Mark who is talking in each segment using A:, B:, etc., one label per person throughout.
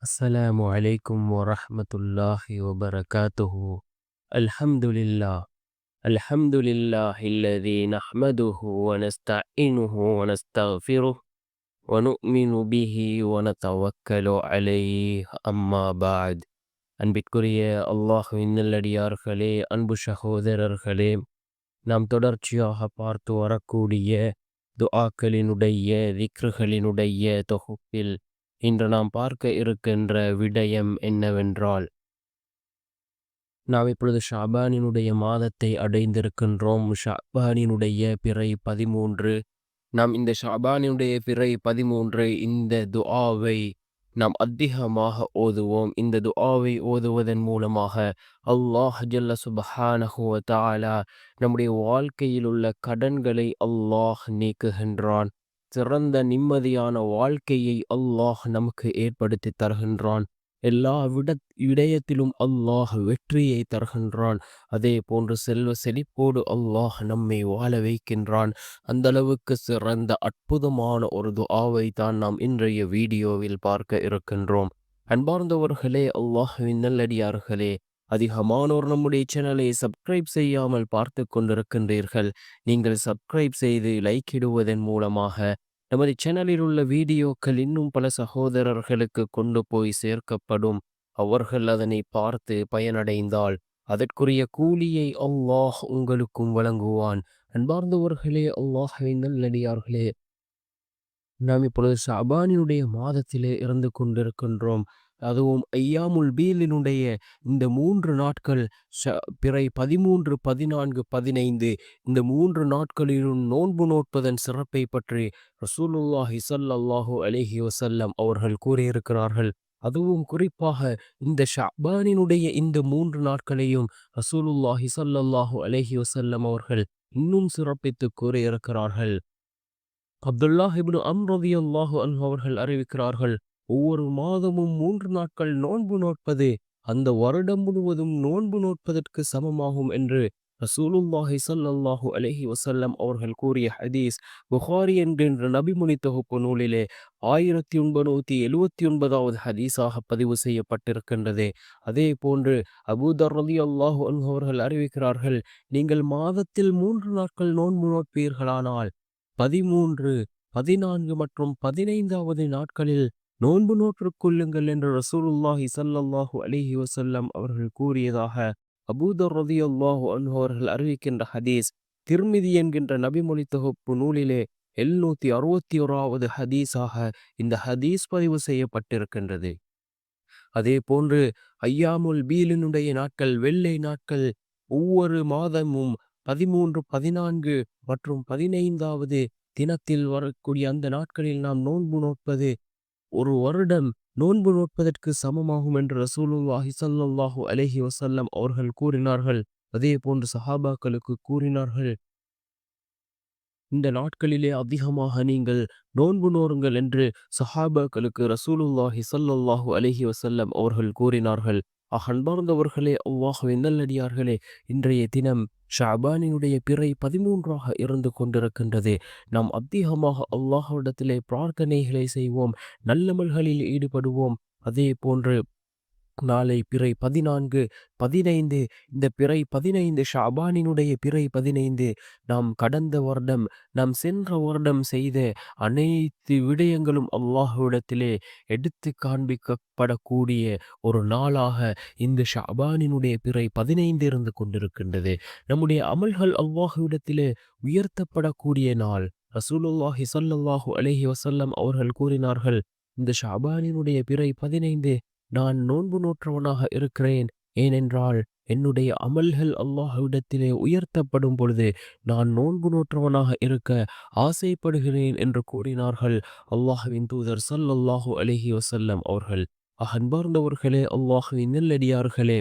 A: السلام عليكم ورحمة الله وبركاته. الحمد لله. الحمد لله الذي نحمده ونستعينه ونستغفره ونؤمن به ونتوكل عليه. أما بعد. அன்பிற்குரிய அல்லாஹ்வின் நல்லடியார்களே, அன்பு சகோதரர்களே, நாம் தொடர்ச்சியாக பார்த்து வரக்கூடிய துஆக்களினுடைய திக்ருகளினுடைய தொகுப்பில் இன்று நாம் பார்க்க இருக்கின்ற விடயம் என்னவென்றால், நாம் இப்பொழுது ஷாபானினுடைய மாதத்தை அடைந்திருக்கின்றோம். ஷாபானினுடைய பிறை 13. நாம் இந்த ஷாபானினுடைய பிறை 13 இந்த துஆவை நாம் அதிகமாக ஓதுவோம். இந்த துஆவை ஓதுவதன் மூலமாக அல்லாஹ் ஜல்ல சுப்ஹானஹு வ தஆலா நம்முடைய வாழ்க்கையில் உள்ள கடன்களை அல்லாஹ் நீக்குகின்றான். சிறந்த நிம்மதியான வாழ்க்கையை அல்லாஹ் நமக்கு ஏற்படுத்தி தருகின்றான். எல்லா விடயத்திலும் அல்லாஹ் வெற்றியை தருகின்றான். அதே போன்று செல்வ செழிப்போடு அல்லாஹ் நம்மை வாழ வைக்கின்றான். அந்த அளவுக்கு சிறந்த அற்புதமான ஒரு துஆவை தான் நாம் இன்றைய வீடியோவில் பார்க்க இருக்கின்றோம். அன்பார்ந்தவர்களே, அல்லாஹ்வின் நல்லடியார்களே, அதிகமானோர் நம்முடைய சேனலை சப்ஸ்கிரைப் செய்யாமல் பார்த்து கொண்டிருக்கின்றீர்கள். நீங்கள் சப்ஸ்கிரைப் செய்து லைக் இடுவதன் மூலமாக நமது சேனலில் உள்ள வீடியோக்கள் இன்னும் பல சகோதரர்களுக்கு கொண்டு போய் சேர்க்கப்படும். அவர்கள் அதனை பார்த்து பயனடைந்தால் அதற்குரிய கூலியை அல்லாஹ் உங்களுக்கும் வழங்குவான். அன்பார்ந்தவர்களே, அல்லாஹ்வின் நல்லடியார்களே, நாம் இப்பொழுது ஷாபானினுடைய மாதத்திலே இருந்து கொண்டிருக்கின்றோம். அதுவும் ஐயாமுல் பீலினுடைய இந்த 3 நாட்கள், பிறை 13, 14, 15 இந்த 3 நாட்களிலும் நோன்பு நோட்பதன் சிறப்பை பற்றி ரசூலுல்லாஹி ஸல்லல்லாஹு அலைஹி வஸல்லம் அவர்கள் கூறியிருக்கிறார்கள். அதுவும் குறிப்பாக இந்த ஷாபானினுடைய இந்த 3 நாட்களையும் ரசூலுல்லாஹி ஸல்லல்லாஹு அலைஹி வஸல்லம் அவர்கள் இன்னும் சிறப்பித்து கூறியிருக்கிறார்கள். அப்துல்லாஹ் இப்னு அம்ர் ரலியல்லாஹு அன்ஹு அவர்கள் அறிவிக்கிறார்கள், ஒவ்வொரு மாதமும் 3 நாட்கள் நோன்பு நோட்பது அந்த வருடம் முழுவதும் நோன்பு நோட்பதற்கு சமமாகும் என்று ரசூலுல்லாஹி ஸல்லல்லாஹு அலைஹி வஸல்லம் அவர்கள் கூறிய ஹதீஸ் புகாரி என்கின்ற நபிமொழி தொகுப்பு நூலிலே 1979வது ஹதீஸாக பதிவு செய்யப்பட்டிருக்கின்றது. அதே போன்று அபூதர் ரலியல்லாஹு அன்ஹு அவர்கள் அறிவிக்கிறார்கள், நீங்கள் மாதத்தில் 3 நாட்கள் நோன்பு நோட்பீர்களானால் 13, 14 மற்றும் 15வது நாட்களில் நோன்பு நோற்றுக் கொள்ளுங்கள் என்று ரசூலுல்லாஹி ஸல்லல்லாஹு அலைஹி வஸல்லம் அவர்கள் கூறியதாக அபூதர் ரலியல்லாஹு அன்ஹு அவர்கள் அறிவிக்கின்ற ஹதீஸ் திர்மிதி என்கின்ற நபிமொழி தொகுப்பு நூலிலே 761வது ஹதீஸாக இந்த ஹதீஸ் பதிவு செய்யப்பட்டிருக்கின்றது. அதே போன்று ஐயாமுல் பீலினுடைய நாட்கள், வெள்ளை நாட்கள், ஒவ்வொரு மாதமும் 13, 14 மற்றும் 15வது தினத்தில் வரக்கூடிய அந்த நாட்களில் நாம் நோன்பு நோட்பது ஒரு வருடம் நோன்பு நோட்பதற்கு சமமாகும் என்று ரசூலுல்லாஹி ஸல்லல்லாஹு அலைஹி வஸல்லம் அவர்கள் கூறினார்கள். அதே போன்று சஹாபாக்களுக்கு கூறினார்கள், இந்த நாட்களிலே அதிகமாக நீங்கள் நோன்பு நோருங்கள் என்று சஹாபாக்களுக்கு ரசூலுல்லாஹி ஸல்லல்லாஹு அலைஹி வஸல்லம் அவர்கள் கூறினார்கள். அன்பார்ந்தவர்களே, அல்லாஹ்வின் நல்லடியார்களே, இன்றைய தினம் ஷாபானினுடைய பிறை 13ஆக இருந்து கொண்டிருக்கின்றது. நாம் அதிகமாக அல்லாஹ்விடத்திலே பிரார்த்தனைகளை செய்வோம், நல்லமல்களில் ஈடுபடுவோம். அதே போன்று நாளை பிறை 14, 15 இந்த பிறை 15 ஷாபானினுடைய பிறை 15 நாம் கடந்த வருடம், நாம் சென்ற வருடம் செய்த அனைத்து விடயங்களும் அல்லாஹ்விடத்திலே எடுத்து காண்பிக்கப்படக்கூடிய ஒரு நாளாக இந்த ஷாபானினுடைய பிறை 15 இருந்து கொண்டிருக்கின்றது. நம்முடைய அமல்கள் அல்லாஹ்விடத்திலே உயர்த்தப்படக்கூடிய நாள். ரசூலுல்லாஹி ஸல்லல்லாஹு அலைஹி வஸல்லம் அவர்கள் கூறினார்கள், இந்த ஷாபானினுடைய பிறை 15 நான் நோன்பு நோற்றவனாக இருக்கிறேன். ஏனென்றால் என்னுடைய அமல்கள் அல்லாஹ்விடத்திலே உயர்த்தப்படும் பொழுது நான் நோன்பு நோற்றவனாக இருக்க ஆசைப்படுகிறேன் என்று கூறினார்கள் அல்லாஹ்வின் தூதர் ஸல்லல்லாஹு அலைஹி வஸல்லம் அவர்கள். அன்பார்ந்தவர்களே, அல்லாஹ்வின் நல்லடியார்களே,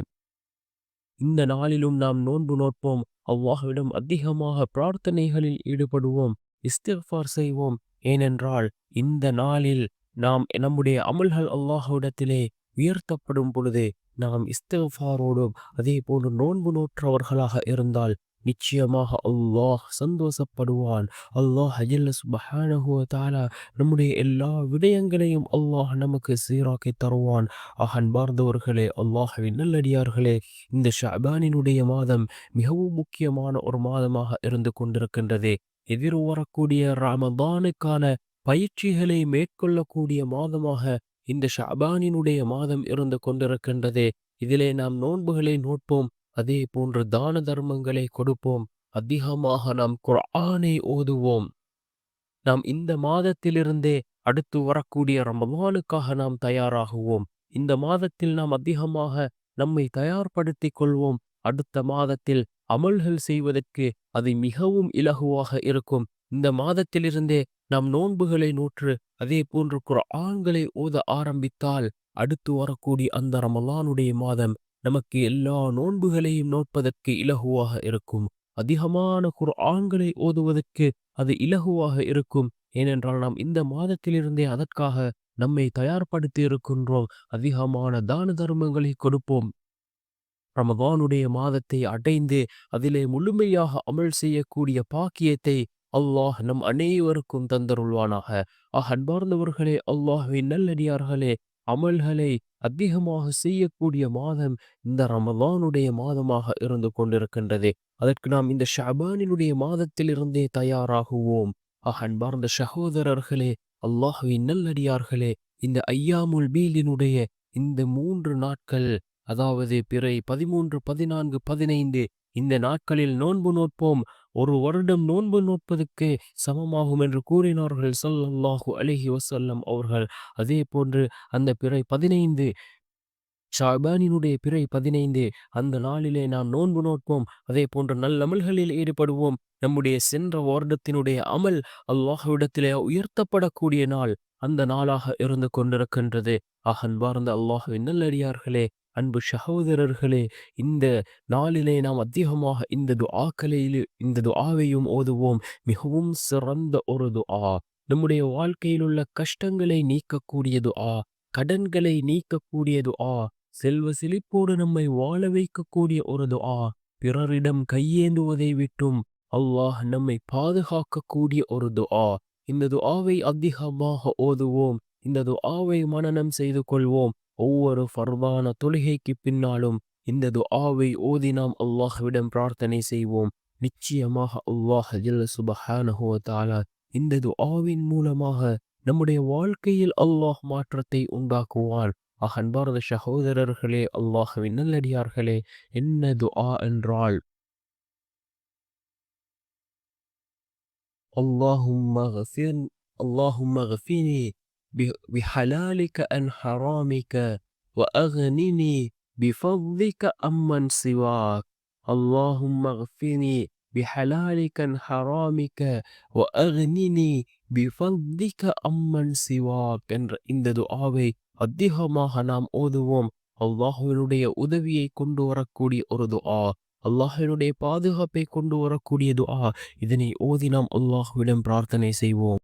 A: இந்த நாளிலும் நாம் நோன்பு நோட்போம். அல்லாஹ்விடம் அதிகமாக பிரார்த்தனைகளில் ஈடுபடுவோம், இஸ்திக்ஃபார் செய்வோம். ஏனென்றால் இந்த நாளில் நாம் நம்முடைய அமல்கள் அல்லாஹ்விடத்திலே உயர்த்தப்படும் பொழுது நாம் இஸ்திக்ஃபாரோடும் அதே போன்று நோன்பு நோற்றவர்களாக இருந்தால் நிச்சயமாக அல்லாஹ் சந்தோஷப்படுவான். அல்லாஹ் ஜல்ல சுப்ஹானஹு வ தஆலா நம்முடைய எல்லா விடயங்களையும் அல்லாஹ் நமக்கு சீராக்கி தருவான். அன்பார்ந்தவர்களே, அல்லாஹ்வின் நல்லடியார்களே, இந்த ஷஅபானினுடைய மாதம் மிகவும் முக்கியமான ஒரு மாதமாக இருந்து கொண்டிருக்கின்றது. எதிர்வரக்கூடிய ரமதானுக்கான பயிற்சிகளை மேற்கொள்ளக்கூடிய மாதமாக இந்த ஷஅபானினுடைய மாதம் இருந்து கொண்டிருக்கின்றது. இதிலே நாம் நோன்புகளை நோட்போம். அதே போன்று தான தர்மங்களை கொடுப்போம். அதிகமாக நாம் குர்ஆனை ஓதுவோம். நாம் இந்த மாதத்திலிருந்தே அடுத்து வரக்கூடிய ரமலானுக்காக நாம் தயாராகுவோம். இந்த மாதத்தில் நாம் அதிகமாக நம்மை தயார்படுத்திக் கொள்வோம். அடுத்த மாதத்தில் அமல்கள் செய்வதற்கு அது மிகவும் இலகுவாக இருக்கும். இந்த மாதத்திலிருந்தே நாம் நோன்புகளை நோற்று அதே போன்று குர்ஆன்களை ஓத ஆரம்பித்தால் அடுத்து வரக்கூடிய அந்த ரமலானுடைய மாதம் நமக்கு எல்லா நோன்புகளையும் நோட்பதற்கு இலகுவாக இருக்கும். அதிகமான குர்ஆன்களை ஓதுவதற்கு அது இலகுவாக இருக்கும். ஏனென்றால் நாம் இந்த மாதத்திலிருந்தே அதற்காக நம்மை தயார்படுத்தி இருக்கின்றோம். அதிகமான தான தர்மங்களை கொடுப்போம். ரமதானுடைய மாதத்தை அடைந்து அதிலே முழுமையாக அமல் செய்யக்கூடிய பாக்கியத்தை அல்லாஹ் நம் அனைவருக்கும் தந்தருள்வானாக. அன்பார்ந்தவர்களே, அல்லாஹ்வின் நல்லடியார்களே, அமல்களை அதிகமாக செய்யக்கூடிய மாதம் இந்த ரமதானுடைய மாதமாக இருந்து கொண்டிருக்கின்றது. அதற்கு நாம் இந்த ஷஅபானினுடைய மாதத்திலிருந்தே தயாராகுவோம். அன்பார்ந்த சகோதரர்களே, அல்லாஹ்வின் நல்லடியார்களே, இந்த ஐயாமுல் பீலினுடைய இந்த 3 நாட்கள், அதாவது பிறை 13, 14, 15 இந்த நாட்களில் நோன்பு நோட்போம். ஒரு வருடம் நோன்பு நோட்பதற்கு சமமாகும் என்று கூறினார்கள் ஸல்லல்லாஹு அலைஹி வஸல்லம் அவர்கள். அதே போன்று அந்த பிறை 15 ஷாபானினுடைய பிறை 15 அந்த நாளிலே நாம் நோன்பு நோட்போம். அதே போன்று நல்லமல்களில் ஈடுபடுவோம். நம்முடைய சென்ற வருடத்தினுடைய அமல் அல்லாஹ்விடத்திலே உயர்த்தப்படக்கூடிய நாள் அந்த நாளாக இருந்து கொண்டிருக்கின்றது. அன்பார்ந்த அல்லாஹ்வின் நல்லடியார்களே, அன்பு சகோதரர்களே, இந்த நாளிலே நாம் அதிகமாக இந்த துஆவையும் ஓதுவோம். மிகவும் சிறந்த ஒரு துஆ. நம்முடைய வாழ்க்கையில் உள்ள கஷ்டங்களை நீக்கக்கூடிய துஆ, கடன்களை நீக்கக்கூடிய துஆ, செல்வ செழிப்போடு நம்மை வாழ வைக்கக்கூடிய ஒரு துஆ, பிறரிடம் கையேந்துவதை விட்டும் அல்லாஹ் நம்மை பாதுகாக்கக்கூடிய ஒரு துஆ. இந்த துஆவை அதிகமாக ஓதுவோம். இந்த துஆவை மனனம் செய்து கொள்வோம். ஒவ்வொரு ஃபர்தான தொழுகைக்கு பின்னாலும் இந்த துஆவை ஓதி நாம் அல்லாஹ்விடம் பிரார்த்தனை செய்வோம். நிச்சயமாக அல்லாஹ் ஜல்ல சுப்ஹானஹு வ தஆலா இந்த துஆவின் மூலமாக நம்முடைய வாழ்க்கையில் அல்லாஹ் மாற்றத்தை உண்டாக்குவான். அன்பார்ந்த சகோதரர்களே, அல்லாஹ்வின் நல்லடியார்களே, என்ன துஆ என்றால், اللهم اغفر اللهم اغفني بحلالك عن حرامك وأغنني بفضلك عمن سواك. اللهم اغفني بحلالك عن حرامك وأغنني بفضلك عمن سواك என்ற இந்த துஆவை அதிகமாக நாம் ஓதுவோம். அல்லாஹ்வினுடைய உதவியை கொண்டு வரக்கூடிய ஒரு துஆ, அல்லாஹ்வினுடைய பாதுகாப்பை கொண்டு வரக்கூடிய துஆ. இதனை ஓதி நாம் அல்லாஹ்விடம் பிரார்த்தனை செய்வோம்.